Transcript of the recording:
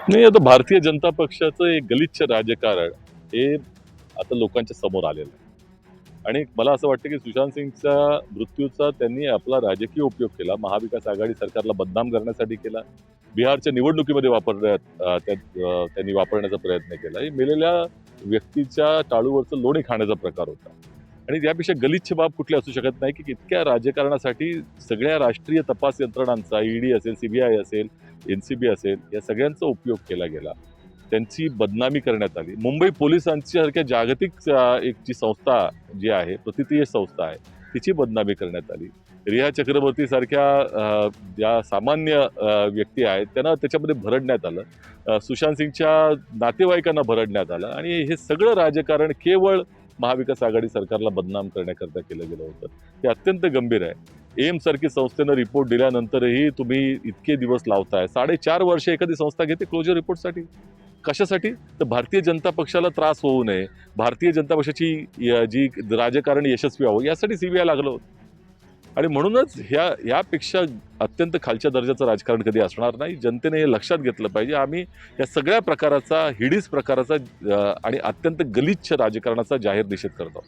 नाही, आता भारतीय जनता पक्षाचं एक गलिच्छ राजकारण हे आता लोकांच्या समोर आलेलं आहे. आणि मला असं वाटतं की सुशांत सिंगच्या मृत्यूचा त्यांनी आपला राजकीय उपयोग केला. महाविकास आघाडी सरकारला बदनाम करण्यासाठी केला. बिहारच्या निवडणुकीमध्ये त्यांनी वापरण्याचा प्रयत्न केला. हे मेलेल्या व्यक्तीच्या टाळूवरचं लोणी खाण्याचा प्रकार होता. आणि यापेक्षा गलिच्छ बाब कुठली असू शकत नाही की इतक्या राजकारणासाठी सगळ्या राष्ट्रीय तपास यंत्रणांचा ईडी असेल, सीबीआय असेल, एनसीबी असेल, या सगळ्यांचा उपयोग केला गेला. त्यांची बदनामी करण्यात आली. मुंबई पोलिसांसारख्या जागतिक एक जी संस्था जी आहे, प्रतिष्ठीय संस्था आहे, तिची बदनामी करण्यात आली. रिया चक्रवर्ती सारख्या ज्या सामान्य व्यक्ती आहेत त्यांना त्याच्यामध्ये भरडण्यात आलं. सुशांत सिंगच्या नातेवाईकांना भरडण्यात आलं आणि हे सगळं राजकारण केवळ महाविकास आघाडी सरकारला बदनाम करण्याकरता केलं गेलं होतं. ते अत्यंत गंभीर आहे. एम्स सारखी संस्थेनं रिपोर्ट दिल्यानंतरही तुम्ही इतके दिवस लावताय. 4.5 वर्ष एखादी संस्था घेते क्लोजर रिपोर्टसाठी. कशासाठी? तर भारतीय जनता पक्षाला त्रास होऊ नये, भारतीय जनता पक्षाची जी राजकारण यशस्वी व्हावं यासाठी सीबीआय लागलं होतं. आणि म्हणूनच यापेक्षा अत्यंत खालच्या दर्जाचं राजकारण कधी असणार नाही. जनतेने हे लक्षात घेतलं पाहिजे. आम्ही या सगळ्या प्रकाराचा, हिडीस प्रकाराचा आणि अत्यंत गलिच्छ राजकारणाचा जाहीर निषेध करतो.